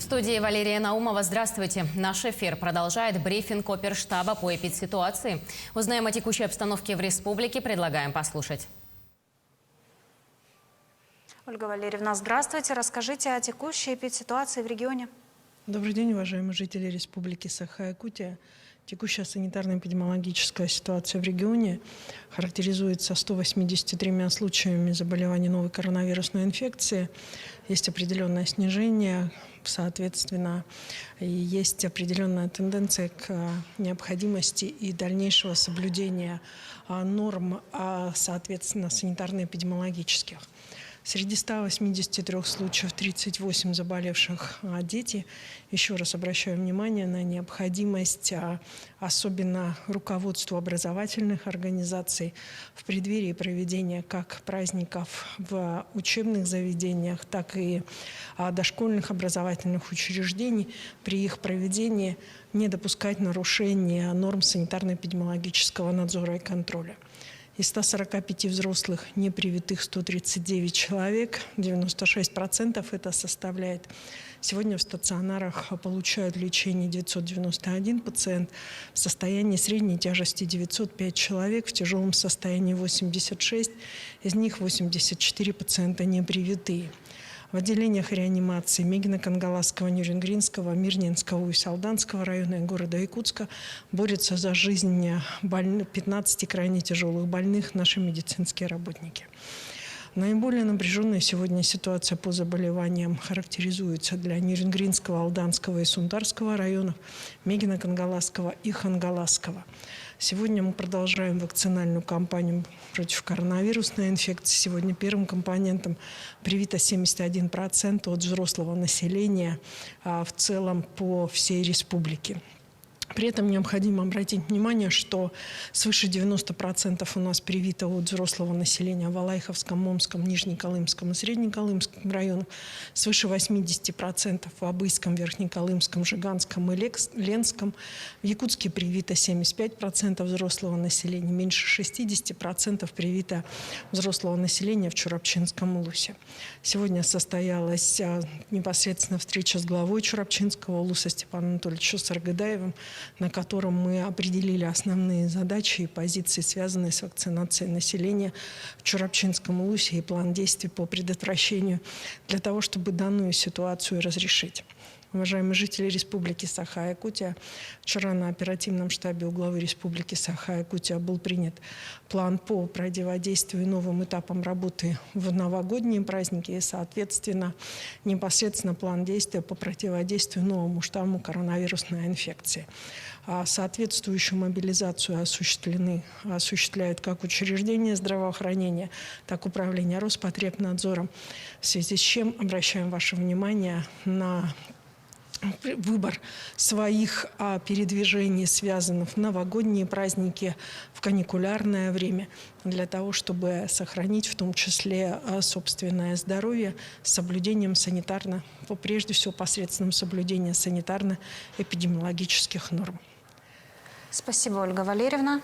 студии Валерия Наумова. Здравствуйте. Наш эфир продолжает брифинг оперштаба по эпидситуации. Узнаем о текущей обстановке в республике. Предлагаем послушать. Ольга Валерьевна, здравствуйте. Расскажите о текущей эпидситуации в регионе. Добрый день, уважаемые жители Республики Саха-Якутия. Текущая санитарно-эпидемиологическая ситуация в регионе характеризуется 183 случаями заболевания новой коронавирусной инфекции. Есть определенное снижение, соответственно, и есть определенная тенденция к необходимости и дальнейшего соблюдения норм, соответственно, санитарно-эпидемиологических. Среди 183 случаев 38 заболевших дети. Еще раз обращаю внимание на необходимость, особенно руководству образовательных организаций, в преддверии проведения как праздников в учебных заведениях, так и дошкольных образовательных учреждений. При их проведении не допускать нарушения норм санитарно-эпидемиологического надзора и контроля. Из 145 взрослых непривитых 139 человек, 96% это составляет. Сегодня в стационарах получают лечение 991 пациент, в состоянии средней тяжести 905 человек, в тяжелом состоянии 86, из них 84 пациента непривитые. В отделениях реанимации Мегино-Кангаласского, Нюрингринского, Мирнинского и Салданского района и города Якутска борются за жизнь 15 крайне тяжелых больных наши медицинские работники. Наиболее напряженная сегодня ситуация по заболеваниям характеризуется для Нюрингринского, Алданского и Сундарского районов, Мегино-Кангаласского и Хангаласского. Сегодня мы продолжаем вакцинальную кампанию против коронавирусной инфекции. Сегодня первым компонентом привито 71% от взрослого населения в целом по всей республике. При этом необходимо обратить внимание, что свыше 90% у нас привито от взрослого населения в Алайховском, Момском, Нижнеколымском и Среднеколымском районах, свыше 80% в Абыйском, Верхнеколымском, Жиганском и Ленском. В Якутске привито 75% взрослого населения, меньше 60% привито взрослого населения в Чурапчинском улусе. Сегодня состоялась непосредственно встреча с главой Чурапчинского улуса Степаном Анатольевичем Саргадаевым, на котором мы определили основные задачи и позиции, связанные с вакцинацией населения в Чурапчинском улусе и план действий по предотвращению для того, чтобы данную ситуацию разрешить. Уважаемые жители Республики Саха-Якутия, вчера на оперативном штабе у главы Республики Саха-Якутия был принят план по противодействию новым этапам работы в новогодние праздники и, соответственно, непосредственно план действия по противодействию новому штамму коронавирусной инфекции. Соответствующую мобилизацию осуществляют как учреждения здравоохранения, так и управление Роспотребнадзором, в связи с чем обращаем ваше внимание на выбор своих передвижений, связанных в новогодние праздники, в каникулярное время, для того, чтобы сохранить в том числе собственное здоровье с соблюдением прежде всего посредством соблюдения санитарно-эпидемиологических норм. Спасибо, Ольга Валерьевна.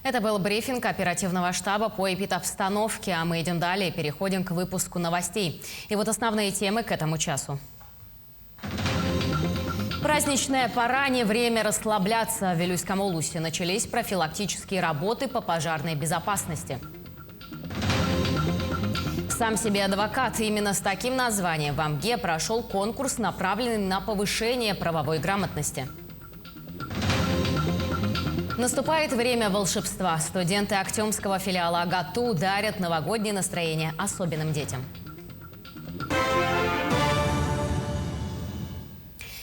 Это был брифинг оперативного штаба по эпидобстановке, а мы идем далее, переходим к выпуску новостей. И вот основные темы к этому часу. Праздничная пора, не время расслабляться. В Вилюйском улусе начались профилактические работы по пожарной безопасности. «Сам себе адвокат». Именно с таким названием в Амге прошел конкурс, направленный на повышение правовой грамотности. Наступает время волшебства. Студенты Актемского филиала АГАТУ дарят новогоднее настроение особенным детям.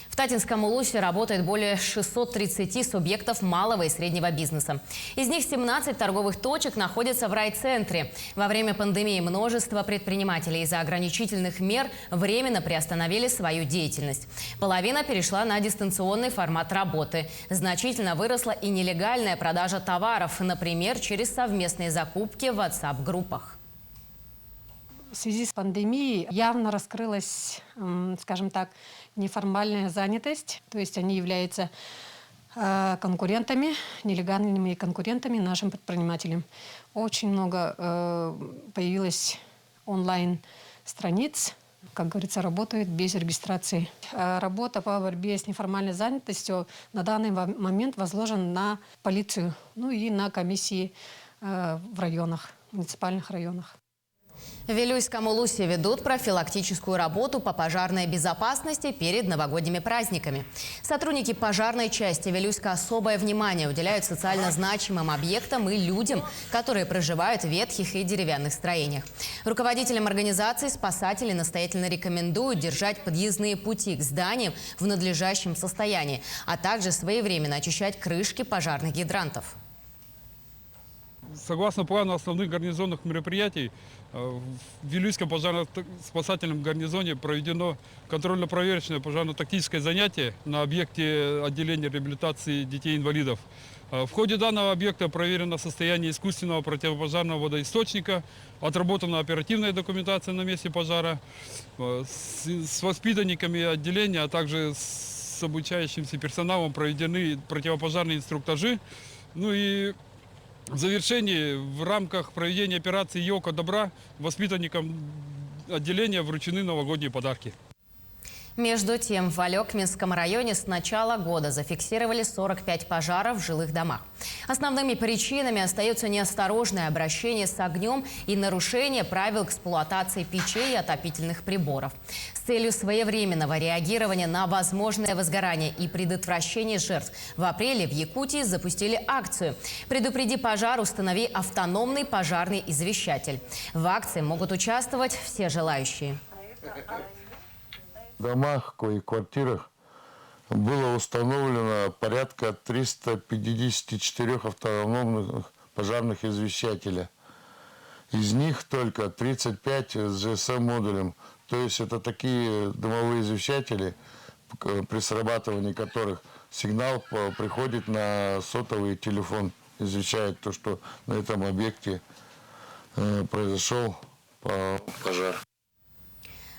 В Татинском улусе работает более 630 субъектов малого и среднего бизнеса. Из них 17 торговых точек находятся в райцентре. Во время пандемии множество предпринимателей из-за ограничительных мер временно приостановили свою деятельность. Половина перешла на дистанционный формат работы. Значительно выросла и нелегальная продажа товаров, например, через совместные закупки в WhatsApp-группах. В связи с пандемией явно раскрылась, скажем так, неформальная занятость. То есть они являются конкурентами, нелегальными конкурентами нашим предпринимателям. Очень много появилось онлайн-страниц, как говорится, работают без регистрации. Работа по борьбе с неформальной занятостью на данный момент возложена на полицию, ну и на комиссии в районах, муниципальных районах. В Вилюйском Улусе ведут профилактическую работу по пожарной безопасности перед новогодними праздниками. Сотрудники пожарной части Вилюйска особое внимание уделяют социально значимым объектам и людям, которые проживают в ветхих и деревянных строениях. Руководителям организации спасатели настоятельно рекомендуют держать подъездные пути к зданиям в надлежащем состоянии, а также своевременно очищать крышки пожарных гидрантов. Согласно плану основных гарнизонных мероприятий, в Вилюйском пожарно-спасательном гарнизоне проведено контрольно-проверочное пожарно-тактическое занятие на объекте отделения реабилитации детей-инвалидов. В ходе данного объекта проверено состояние искусственного противопожарного водоисточника, отработана оперативная документация на месте пожара, с воспитанниками отделения, а также с обучающимся персоналом проведены противопожарные инструктажи. Ну и в завершении, в рамках проведения операции «Елка добра» воспитанникам отделения вручены новогодние подарки. Между тем, в Алекминском районе с начала года зафиксировали 45 пожаров в жилых домах. Основными причинами остаются неосторожное обращение с огнем и нарушение правил эксплуатации печей и отопительных приборов. С целью своевременного реагирования на возможное возгорание и предотвращения жертв в апреле в Якутии запустили акцию «Предупреди пожар, установи автономный пожарный извещатель». В акции могут участвовать все желающие. В домах и квартирах было установлено порядка 354 автономных пожарных извещателей. Из них только 35 с GSM-модулем. То есть это такие домовые извещатели, при срабатывании которых сигнал приходит на сотовый телефон, извещает то, что на этом объекте произошел пожар.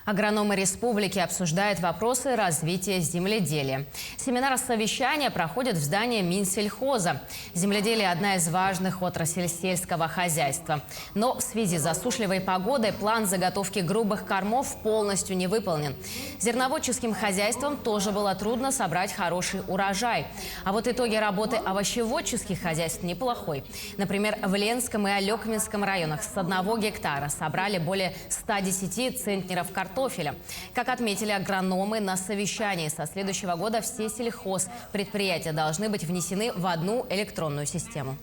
Агрономы республики обсуждают вопросы развития земледелия. Семинар-совещания проходит в здании Минсельхоза. Земледелие – одна из важных отраслей сельского хозяйства. Но в связи с засушливой погодой план заготовки грубых кормов полностью не выполнен. Зерноводческим хозяйствам тоже было трудно собрать хороший урожай. А вот итоги работы овощеводческих хозяйств неплохой. Например, в Ленском и Алекминском районах с 1 гектара собрали более 110 центнеров картофеля. Как отметили агрономы на совещании, со следующего года все сельхозпредприятия должны быть внесены в одну электронную систему.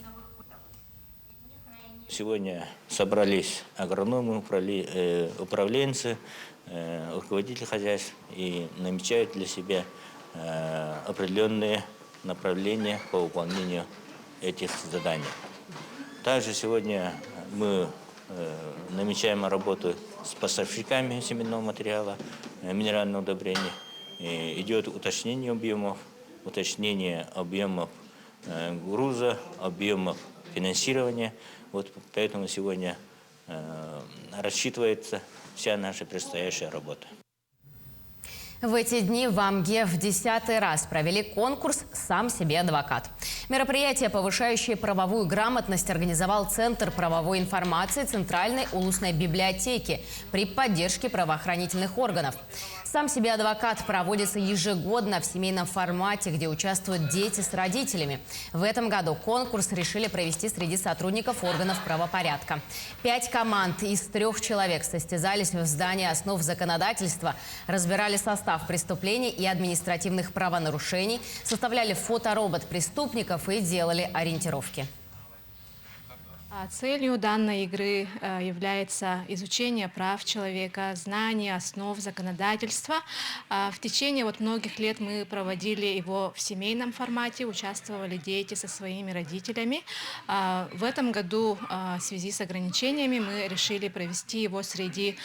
Сегодня собрались агрономы, управленцы, руководители хозяйств и намечают для себя определенные направления по выполнению этих заданий. Также сегодня мы намечаем работу с поставщиками семенного материала, минерального удобрения. Идет уточнение объемов груза, объемов финансирования. Вот поэтому сегодня рассчитывается вся наша предстоящая работа. В эти дни в Амге в 10-й раз провели конкурс «Сам себе адвокат». Мероприятие, повышающее правовую грамотность, организовал Центр правовой информации Центральной улусной библиотеки при поддержке правоохранительных органов. «Сам себе адвокат» проводится ежегодно в семейном формате, где участвуют дети с родителями. В этом году конкурс решили провести среди сотрудников органов правопорядка. 5 команд из 3 человек состязались в здании основ законодательства, разбирали состав преступлений и административных правонарушений, составляли фоторобот преступников и делали ориентировки. Целью данной игры является изучение прав человека, знание основ законодательства. В течение многих лет мы проводили его в семейном формате, участвовали дети со своими родителями. В этом году в связи с ограничениями мы решили провести его среди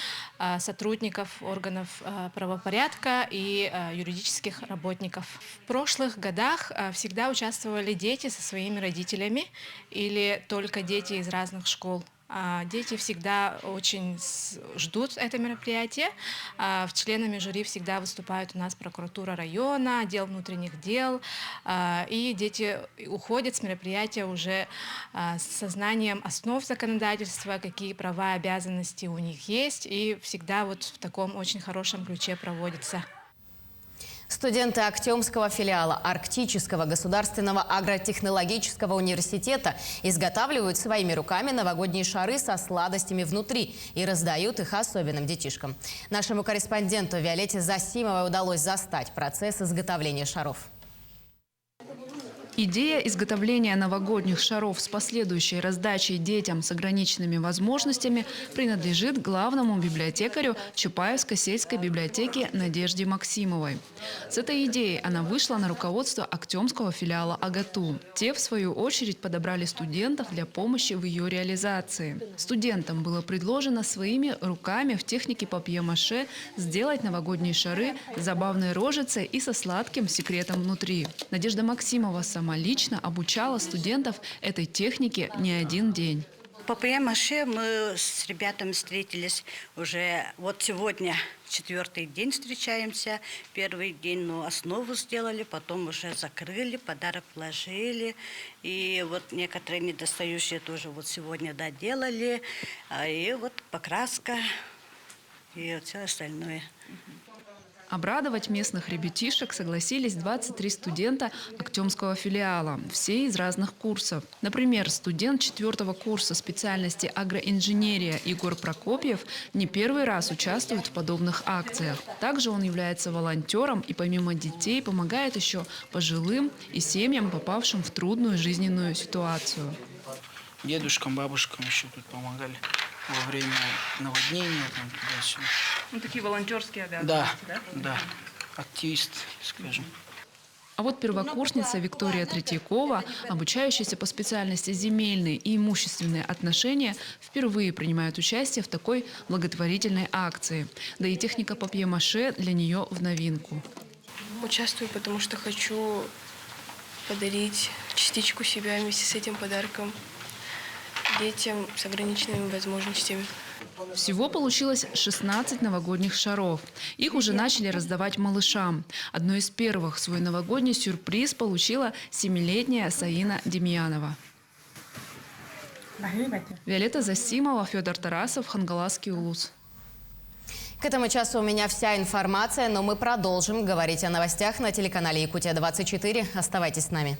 сотрудников органов правопорядка и юридических работников. В прошлых годах всегда участвовали дети со своими родителями или только дети из разных школ. Дети всегда очень ждут это мероприятие. Членами жюри всегда выступают у нас прокуратура района, отдел внутренних дел. И дети уходят с мероприятия уже с сознанием основ законодательства, какие права и обязанности у них есть. И всегда вот в таком очень хорошем ключе проводится. Студенты Актемского филиала Арктического государственного агротехнологического университета изготавливают своими руками новогодние шары со сладостями внутри и раздают их особенным детишкам. Нашему корреспонденту Виолетте Засимовой удалось застать процесс изготовления шаров. Идея изготовления новогодних шаров с последующей раздачей детям с ограниченными возможностями принадлежит главному библиотекарю Чапаевской сельской библиотеки Надежде Максимовой. С этой идеей она вышла на руководство Актемского филиала АГАТУ. Те, в свою очередь, подобрали студентов для помощи в ее реализации. Студентам было предложено своими руками в технике папье-маше сделать новогодние шары с забавной рожицей и со сладким секретом внутри. Надежда Максимова сама лично обучала студентов этой технике не один день. Папье-маше мы с ребятами встретились уже вот сегодня, 4-й день встречаемся. 1-й день основу сделали, потом уже закрыли, подарок вложили. И вот некоторые недостающие тоже вот сегодня доделали. И вот покраска и все остальное. Обрадовать местных ребятишек согласились 23 студента Актемского филиала, все из разных курсов. Например, студент 4-го курса специальности агроинженерия Егор Прокопьев не первый раз участвует в подобных акциях. Также он является волонтером и помимо детей помогает еще пожилым и семьям, попавшим в трудную жизненную ситуацию. Дедушкам, бабушкам еще тут помогали во время наводнения. Там, туда-сюда. Ну, такие волонтерские обязанности, да? Да, активист, скажем. А вот первокурсница Виктория Третьякова, обучающаяся по специальности земельные и имущественные отношения, впервые принимает участие в такой благотворительной акции. Да и техника папье-маше для нее в новинку. Участвую, потому что хочу подарить частичку себя вместе с этим подарком детям с ограниченными возможностями. Всего получилось 16 новогодних шаров. Их уже начали раздавать малышам. Одной из первых свой новогодний сюрприз получила 7-летняя Саина Демьянова. Виолетта Засимова, Федор Тарасов, Хангаласский улус. К этому часу у меня вся информация, но мы продолжим говорить о новостях на телеканале Якутия-24. Оставайтесь с нами.